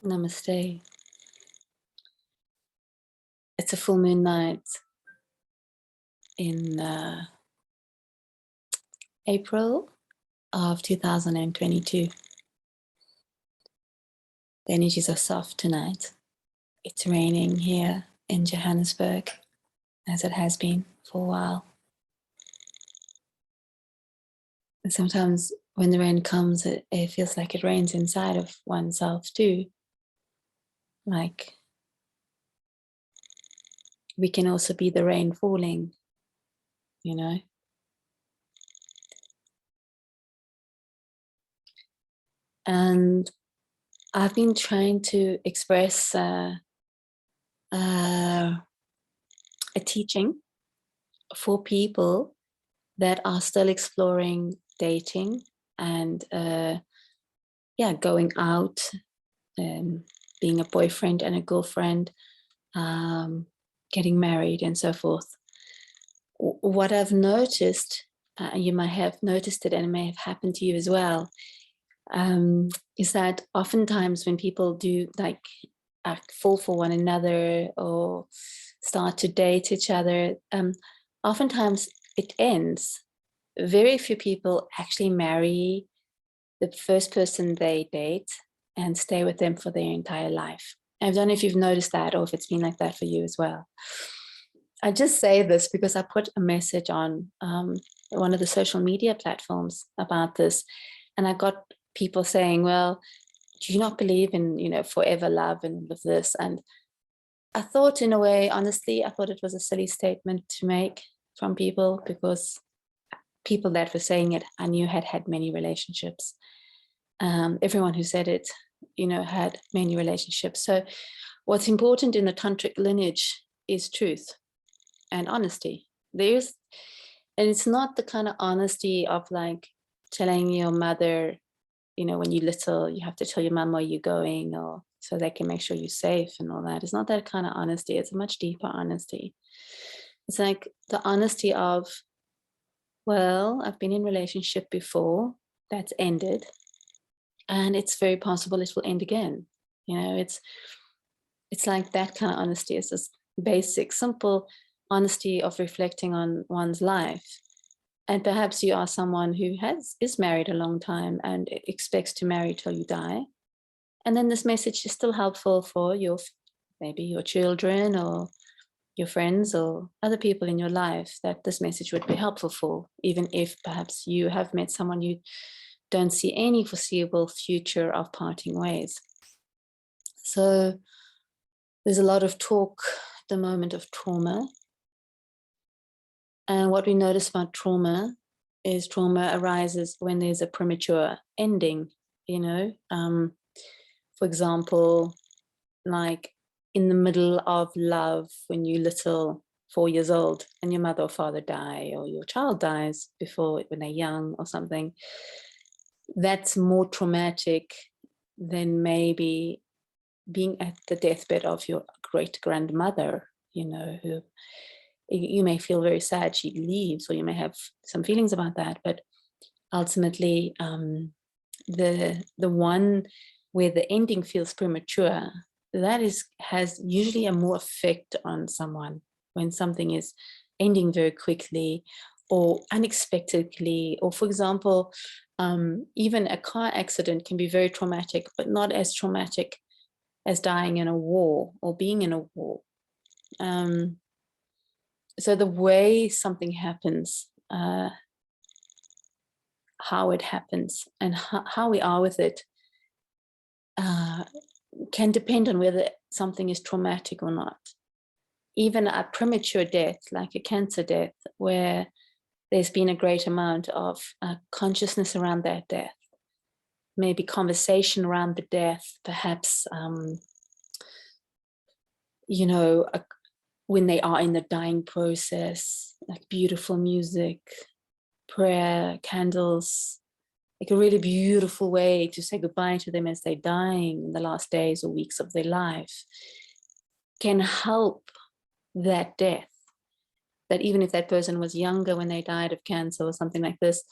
Namaste. It's a full moon night in April of 2022. The energies are soft tonight. It's raining here in Johannesburg, as it has been for a while. And sometimes when the rain comes, it feels like it rains inside of oneself too. Like we can also be the rain falling, you know. And I've been trying to express a teaching for people that are still exploring dating and going out, being a boyfriend and a girlfriend, getting married and so forth. What I've noticed, you might have noticed it and it may have happened to you as well, is that oftentimes when people do like fall for one another or start to date each other, oftentimes it ends. Very few people actually marry the first person they date and stay with them for their entire life. I don't know if you've noticed that or if it's been like that for you as well. I just say this because I put a message on one of the social media platforms about this, and I got people saying, well, do you not believe in, forever love and all of this? And I thought, in a way, honestly, I thought it was a silly statement to make from people, because people that were saying it, I knew had many relationships. Everyone who said it, had many relationships. So what's important in the tantric lineage is truth and honesty. And it's not the kind of honesty of like telling your mother, when you're little, you have to tell your mom where you're going, or so they can make sure you're safe and all that. It's not that kind of honesty. It's a much deeper honesty. It's like the honesty of, well, I've been in a relationship before that's ended, and it's very possible it will end again. It's like that kind of honesty. It's this basic, simple honesty of reflecting on one's life. And perhaps you are someone who is married a long time and expects to marry till you die. And then this message is still helpful for maybe your children or your friends or other people in your life, that this message would be helpful for, even if perhaps you have met someone you don't see any foreseeable future of parting ways. So there's a lot of talk at the moment of trauma. And what we notice about trauma is trauma arises when there's a premature ending, for example, like in the middle of love, when you're little, 4 years old, and your mother or father die, or your child dies when they're young or something. That's more traumatic than maybe being at the deathbed of your great grandmother, who you may feel very sad she leaves, or you may have some feelings about that. But ultimately, the one where the ending feels premature, that has usually a more effect on someone when something is ending very quickly or unexpectedly. Or, for example, even a car accident can be very traumatic, but not as traumatic as dying in a war or being in a war. So the way something happens, how it happens, and how we are with it can depend on whether something is traumatic or not. Even a premature death, like a cancer death, where there's been a great amount of consciousness around that death, maybe conversation around the death, perhaps, when they are in the dying process, like beautiful music, prayer, candles, like a really beautiful way to say goodbye to them as they're dying in the last days or weeks of their life, can help that death. That even if that person was younger when they died of cancer or something like this,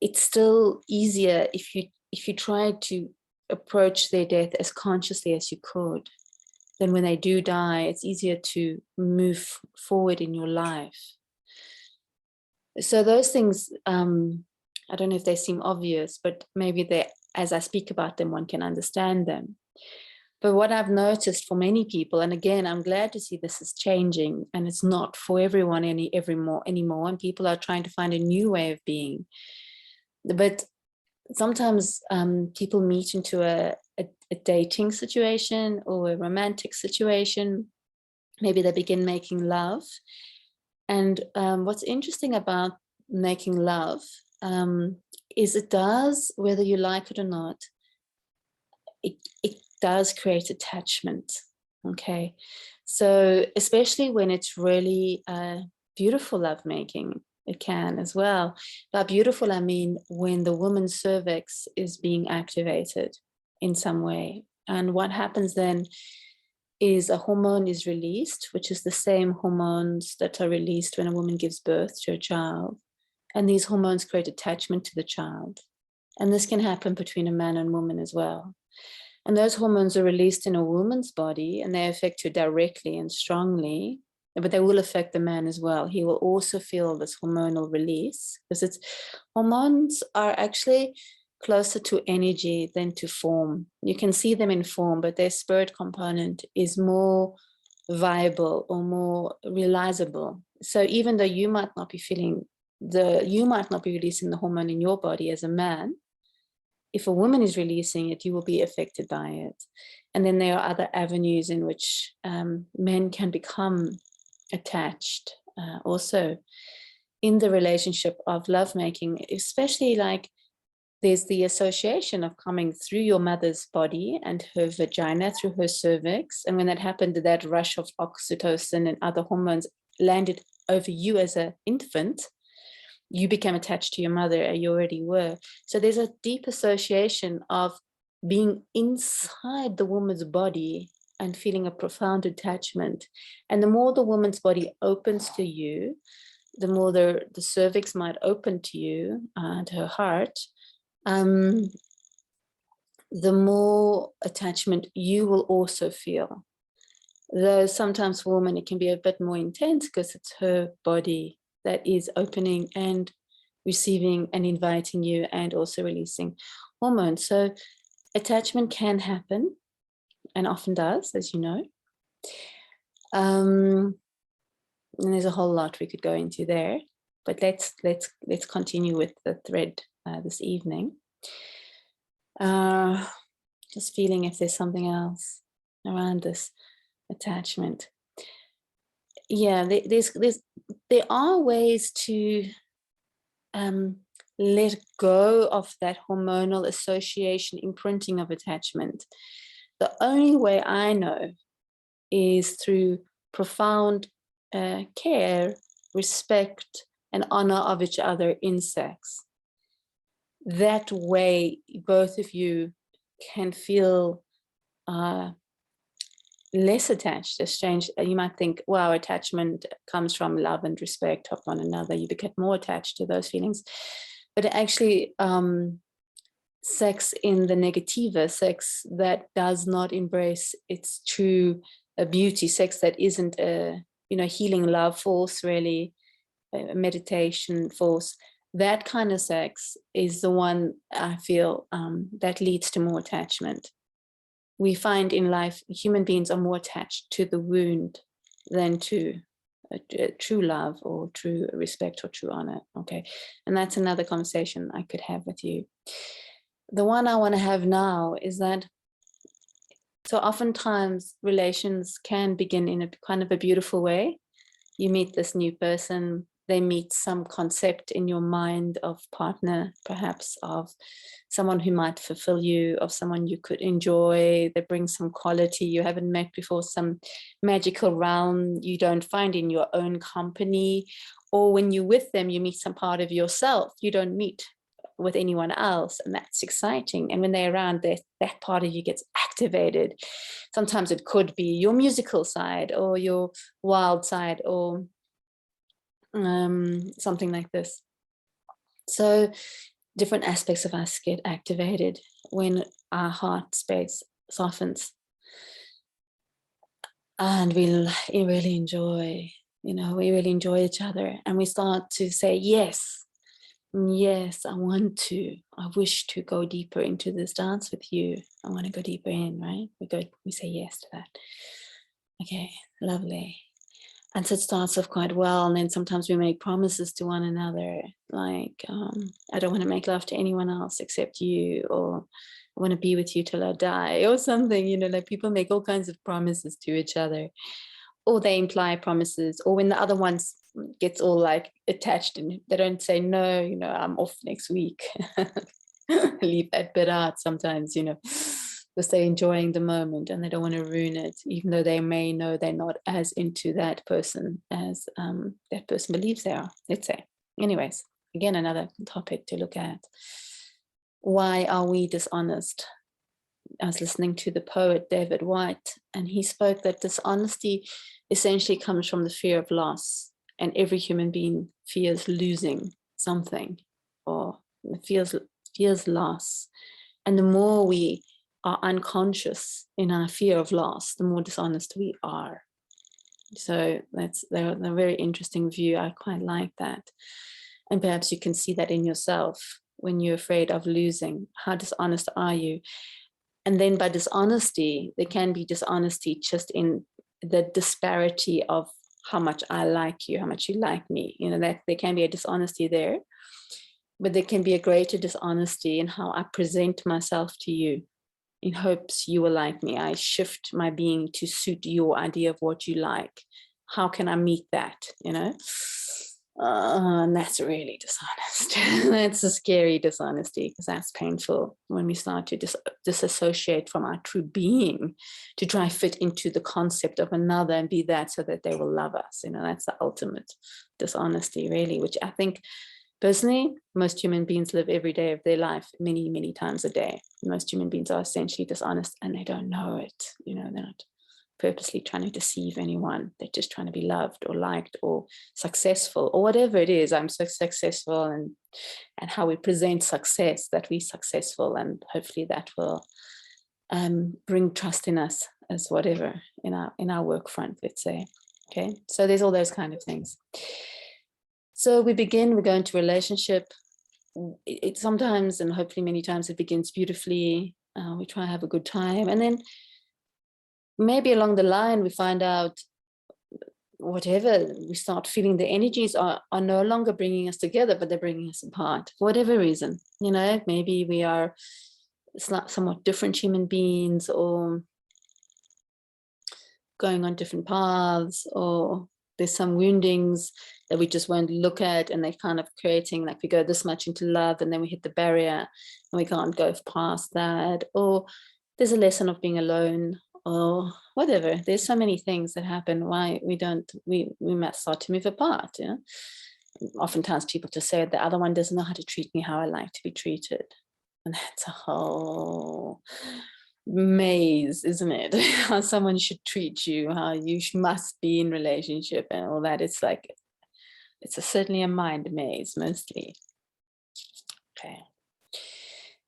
it's still easier if you try to approach their death as consciously as you could, then when they do die, it's easier to move forward in your life. So those things, I don't know if they seem obvious, but maybe they, as I speak about them, one can understand them. But what I've noticed for many people, and again, I'm glad to see this is changing, and it's not for everyone anymore, and people are trying to find a new way of being. But sometimes people meet into a dating situation or a romantic situation. Maybe they begin making love. And what's interesting about making love is it does, whether you like it or not, it does create attachment. Okay. So especially when it's really beautiful lovemaking, it can as well. By beautiful, I mean when the woman's cervix is being activated in some way. And what happens then is a hormone is released, which is the same hormones that are released when a woman gives birth to a child. And these hormones create attachment to the child. And this can happen between a man and woman as well. And those hormones are released in a woman's body, and they affect her directly and strongly, but they will affect the man as well. He will also feel this hormonal release, because hormones are actually closer to energy than to form. You can see them in form, but their spirit component is more viable or more realizable. So even though you might not be releasing the hormone in your body as a man, if a woman is releasing it, you will be affected by it. And then there are other avenues in which men can become attached also in the relationship of lovemaking, especially like there's the association of coming through your mother's body and her vagina through her cervix. And when that happened, that rush of oxytocin and other hormones landed over you as an infant, you became attached to your mother, you already were. So there's a deep association of being inside the woman's body and feeling a profound attachment. And the more the woman's body opens to you, the more the cervix might open to you and her heart, the more attachment you will also feel. Though sometimes for women it can be a bit more intense because it's her body that is opening and receiving and inviting you and also releasing hormones. So attachment can happen and often does, as you know. And there's a whole lot we could go into there, but let's continue with the thread this evening. Just feeling if there's something else around this attachment. Yeah, there are ways to let go of that hormonal association, imprinting of attachment. The only way I know is through profound care, respect, and honor of each other in sex. That way, both of you can feel less attached. As strange, you might think, wow, attachment comes from love and respect of one another. You get more attached to those feelings. But actually, sex in the negativa, sex that does not embrace its true beauty, sex that isn't a healing love force, really, a meditation force, that kind of sex is the one I feel that leads to more attachment. We find in life, human beings are more attached to the wound than to true love or true respect or true honor. Okay. And that's another conversation I could have with you. The one I want to have now is that, so oftentimes relations can begin in a kind of a beautiful way. You meet this new person, they meet some concept in your mind of partner, perhaps of someone who might fulfill you, of someone you could enjoy. They bring some quality you haven't met before, some magical realm you don't find in your own company. Or when you're with them, you meet some part of yourself you don't meet with anyone else, and that's exciting. And when they're around, that part of you gets activated. Sometimes it could be your musical side or your wild side or something like this. So different aspects of us get activated when our heart space softens, and we really enjoy, we really enjoy each other, and we start to say, yes, yes, I wish to go deeper into this dance with you. I want to go deeper in, right? We say yes to that. Okay, lovely. And so it starts off quite well, and then sometimes we make promises to one another, like, I don't want to make love to anyone else except you, or I want to be with you till I die, or something, like people make all kinds of promises to each other, or they imply promises, or when the other one gets all like attached and they don't say, no, I'm off next week. Leave that bit out sometimes, because they're enjoying the moment and they don't want to ruin it, even though they may know they're not as into that person as that person believes they are, let's say. Anyways, again, another topic to look at. Why are we dishonest? I was listening to the poet David White, and he spoke that dishonesty essentially comes from the fear of loss, and every human being fears losing something, or fears loss. And the more we are unconscious in our fear of loss, the more dishonest we are. So that's a very interesting view. I quite like that. And perhaps you can see that in yourself when you're afraid of losing. How dishonest are you? And then by dishonesty, there can be dishonesty just in the disparity of how much I like you, how much you like me. That there can be a dishonesty there, but there can be a greater dishonesty in how I present myself to you in hopes you will like me. I shift my being to suit your idea of what you like. How can I meet that, and that's really dishonest. That's a scary dishonesty, because that's painful when we start to disassociate from our true being to try fit into the concept of another and be that so that they will love us. That's the ultimate dishonesty, really, which I think personally, most human beings live every day of their life many, many times a day. Most human beings are essentially dishonest and they don't know it. They're not purposely trying to deceive anyone. They're just trying to be loved or liked or successful or whatever it is. I'm so successful, and how we present success, that we're successful, and hopefully that will bring trust in us as whatever in our work front, let's say. Okay, so there's all those kind of things. So we go into relationship. It sometimes, and hopefully many times, it begins beautifully. We try to have a good time, and then maybe along the line we find out whatever, we start feeling the energies are no longer bringing us together, but they're bringing us apart for whatever reason. Maybe we are somewhat different human beings, or going on different paths, or there's some woundings that we just won't look at, and they're kind of creating, like, we go this much into love and then we hit the barrier and we can't go past that, or there's a lesson of being alone, or whatever. There's so many things that happen why we must start to move apart. Oftentimes people just say the other one doesn't know how to treat me how I like to be treated, and that's a whole maze, isn't it? How someone should treat you, how you must be in relationship, and all that. It's like, certainly a mind maze mostly. Okay,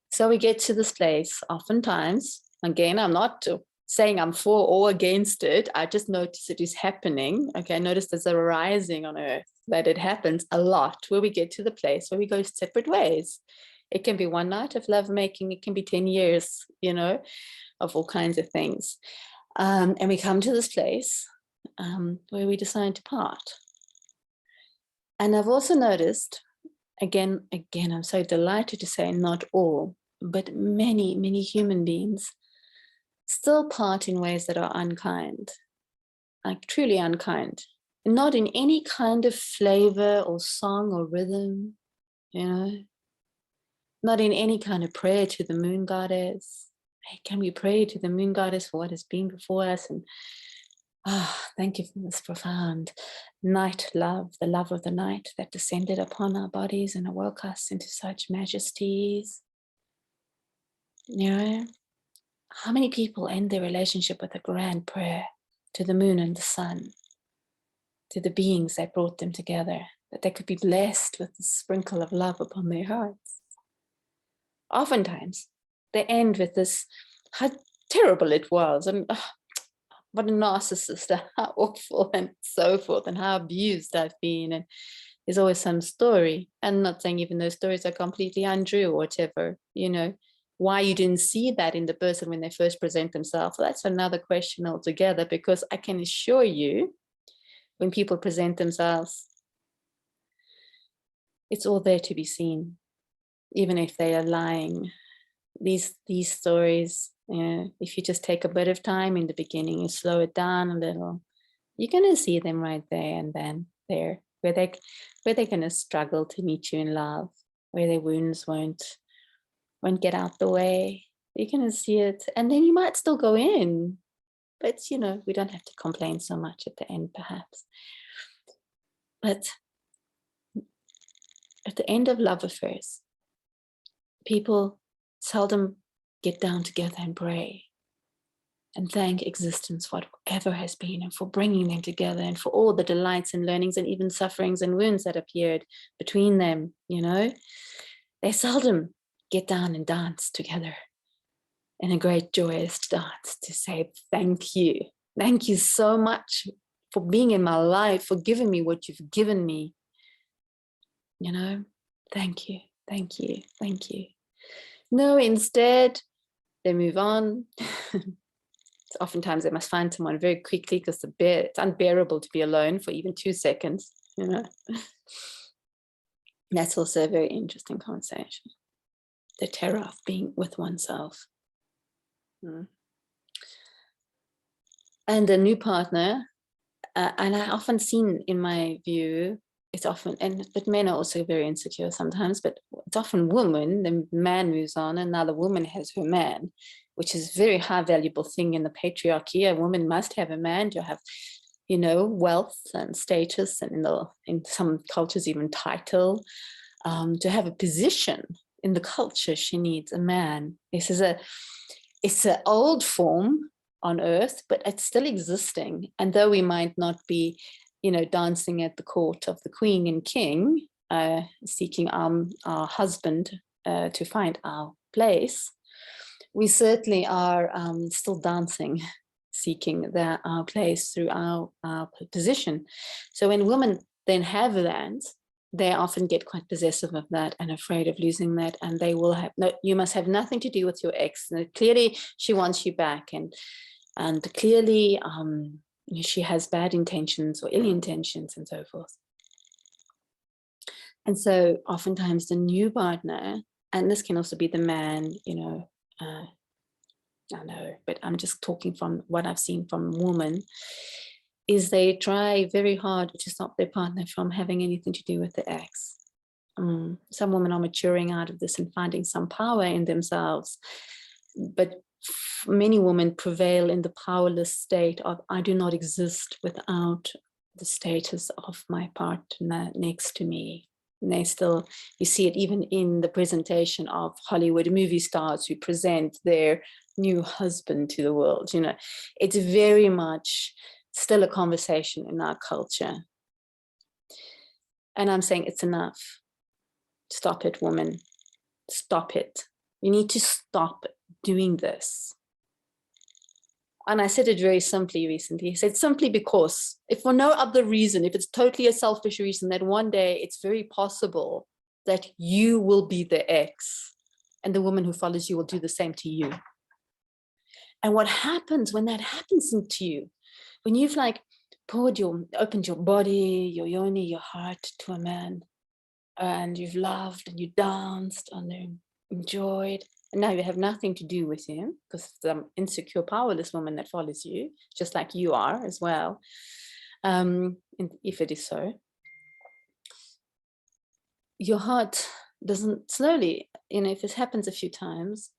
so we get to this place. Oftentimes, again, I'm not saying I'm for or against it, I just notice it is happening. Okay, I notice there's a rising on earth, that it happens a lot, where we get to the place where we go separate ways. It can be one night of lovemaking, it can be 10 years, of all kinds of things. And we come to this place where we decide to part. And I've also noticed, again, I'm so delighted to say not all, but many, many human beings still part in ways that are unkind, like truly unkind, not in any kind of flavor or song or rhythm, not in any kind of prayer to the moon goddess. Hey, can we pray to the moon goddess for what has been before us? And thank you for this profound night love, the love of the night that descended upon our bodies and awoke us into such majesties. How many people end their relationship with a grand prayer to the moon and the sun, to the beings that brought them together, that they could be blessed with the sprinkle of love upon their hearts? Oftentimes, they end with this, how terrible it was, and what a narcissist, and how awful, and so forth, and how abused I've been. And there's always some story. And I'm not saying even those stories are completely untrue or whatever, why you didn't see that in the person when they first present themselves. Well, that's another question altogether, because I can assure you, when people present themselves, it's all there to be seen, even if they are lying. These stories, if you just take a bit of time in the beginning, you slow it down a little, you're going to see them right there and then there, where they're going to struggle to meet you in love, where their wounds won't get out the way. You're going to see it, and then you might still go in, but we don't have to complain so much at the end, perhaps. But at the end of love affairs, people seldom get down together and pray and thank existence for whatever has been, and for bringing them together, and for all the delights and learnings and even sufferings and wounds that appeared between them. They seldom get down and dance together in a great joyous dance to say thank you so much for being in my life, for giving me what you've given me. Thank you. No, instead they move on. Oftentimes they must find someone very quickly, because it's unbearable to be alone for even 2 seconds. That's also a very interesting conversation, the terror of being with oneself. And a new partner, and I often seen, in my view, it's often, but men are also very insecure sometimes, but it's often woman, the man moves on, and now the woman has her man, which is a very high valuable thing in the patriarchy. A woman must have a man to have, wealth and status, and in some cultures even title. To have a position in the culture, she needs a man. It's an old form on earth, but it's still existing. And though we might not be, dancing at the court of the queen and king, seeking our husband to find our place, we certainly are still dancing, seeking our place through our position. So when women then have that, they often get quite possessive of that and afraid of losing that, and they will have you must have nothing to do with your ex. And clearly she wants you back, and clearly she has bad intentions or ill intentions, and so forth. And so oftentimes the new partner, and this can also be the man, I know, but I'm just talking from what I've seen from women, is they try very hard to stop their partner from having anything to do with the ex. Some women are maturing out of this and finding some power in themselves, but many women prevail in the powerless state of, I do not exist without the status of my partner next to me. And they still, you see it even in the presentation of Hollywood movie stars who present their new husband to the world. It's very much still a conversation in our culture. And I'm saying it's enough. Stop it, woman. Stop it. You need to stop doing this. And I said it very simply recently. I said simply because, if for no other reason, if it's totally a selfish reason, that one day it's very possible that you will be the ex, and the woman who follows you will do the same to you. And what happens when that happens to you, when you've opened your body, your yoni, your heart to a man, and you've loved and you danced and you enjoyed, and now you have nothing to do with him because the insecure, powerless woman that follows you, just like you are as well, if it is so, your heart doesn't slowly, if this happens a few times,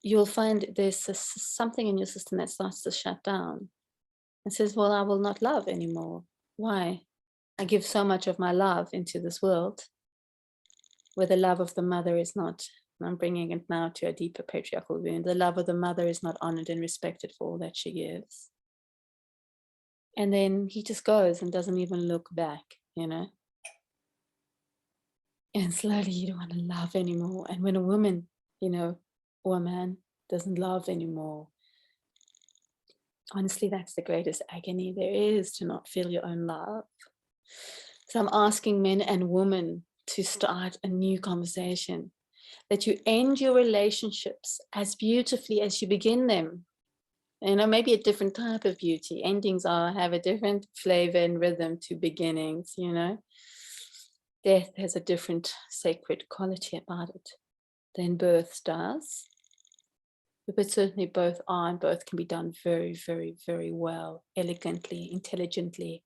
you'll find there's something in your system that starts to shut down and says, well, I will not love anymore. Why? I give so much of my love into this world where the love of the mother is not, I'm bringing it now to a deeper patriarchal wound, the love of the mother is not honored and respected for all that she gives. And then he just goes and doesn't even look back, and slowly you don't want to love anymore. And when a woman, or a man doesn't love anymore. Honestly, that's the greatest agony there is, to not feel your own love. So I'm asking men and women to start a new conversation, that you end your relationships as beautifully as you begin them. Maybe a different type of beauty. Endings have a different flavor and rhythm to beginnings, Death has a different sacred quality about it than birth does. But certainly both are, and both can be done very, very, very well, elegantly, intelligently.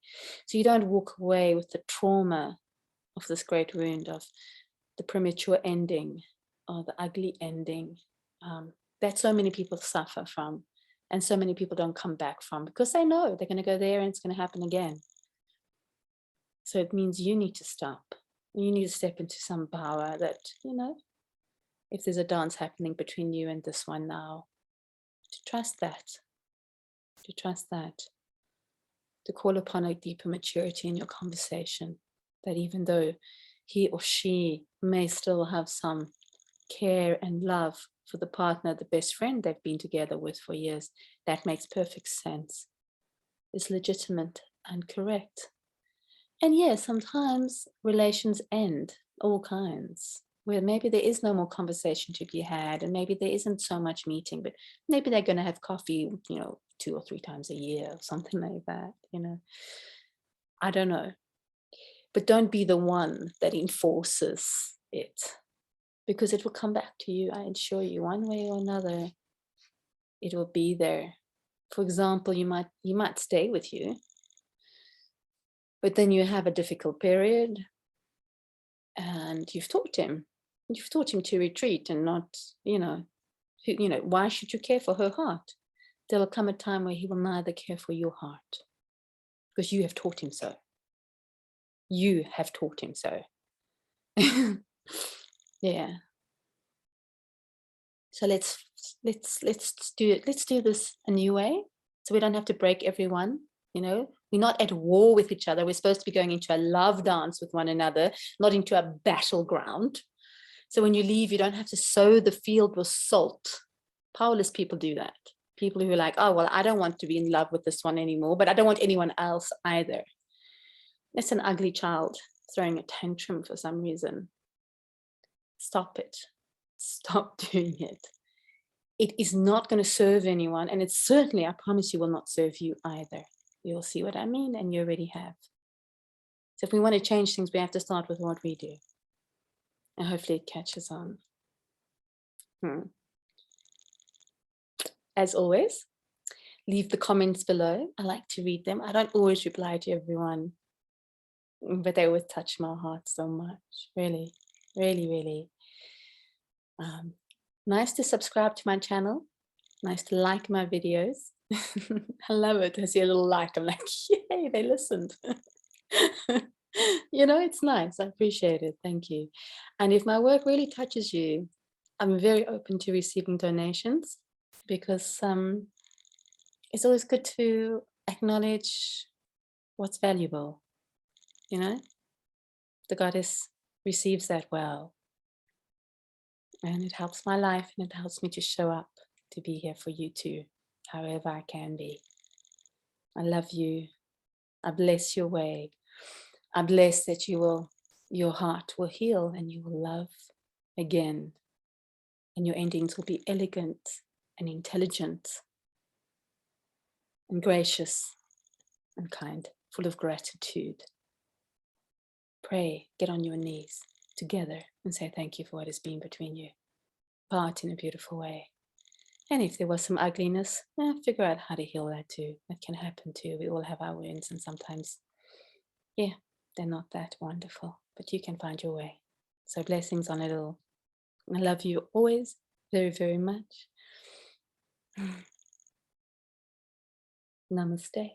So you don't walk away with the trauma of this great wound of the premature ending or the ugly ending that so many people suffer from, and so many people don't come back from, because they know they're going to go there and it's going to happen again. So it means you need to stop. You need to step into some power that, if there's a dance happening between you and this one now, to trust that, to call upon a deeper maturity in your conversation, that even though he or she may still have some care and love for the partner, the best friend they've been together with for years, that makes perfect sense, is legitimate and correct. And yes, sometimes relations end, all kinds, where maybe there is no more conversation to be had, and maybe there isn't so much meeting, but maybe they're going to have coffee, 2 or 3 times a year, or something like that, I don't know. But don't be the one that enforces it, because it will come back to you, I assure you, one way or another. It will be there. For example, you might stay with you, but then you have a difficult period, and you've taught him to retreat and not, why should you care for her heart? There will come a time where he will neither care for your heart, because you have taught him so. You have taught him so. Yeah. So let's do it. Let's do this a new way, so we don't have to break everyone. We're not at war with each other. We're supposed to be going into a love dance with one another, not into a battleground. So when you leave, you don't have to sow the field with salt. Powerless people do that. People who are like, oh, well, I don't want to be in love with this one anymore, but I don't want anyone else either. It's an ugly child throwing a tantrum for some reason. Stop it. Stop doing it. It is not going to serve anyone, and it certainly, I promise you, will not serve you either. You'll see what I mean, and you already have. So if we want to change things, we have to start with what we do. And hopefully it catches on. As always, leave the comments below. I like to read them. I don't always reply to everyone, but they always touch my heart so much. Really, really, really. Nice to subscribe to my channel. Nice to like my videos. I love it. I see a little like. I'm like, yay, they listened. It's nice. I appreciate it. Thank you. And if my work really touches you, I'm very open to receiving donations, because it's always good to acknowledge what's valuable. The goddess receives that well. And it helps my life, and it helps me to show up, to be here for you too, however I can be. I love you. I bless your way. I bless that your heart will heal and you will love again. And your endings will be elegant and intelligent and gracious and kind, full of gratitude. Pray, get on your knees together and say thank you for what has been between you. Part in a beautiful way. And if there was some ugliness, figure out how to heal that too. That can happen too. We all have our wounds, and sometimes, they're not that wonderful, but you can find your way. So blessings on it all. I love you always very, very much. Namaste.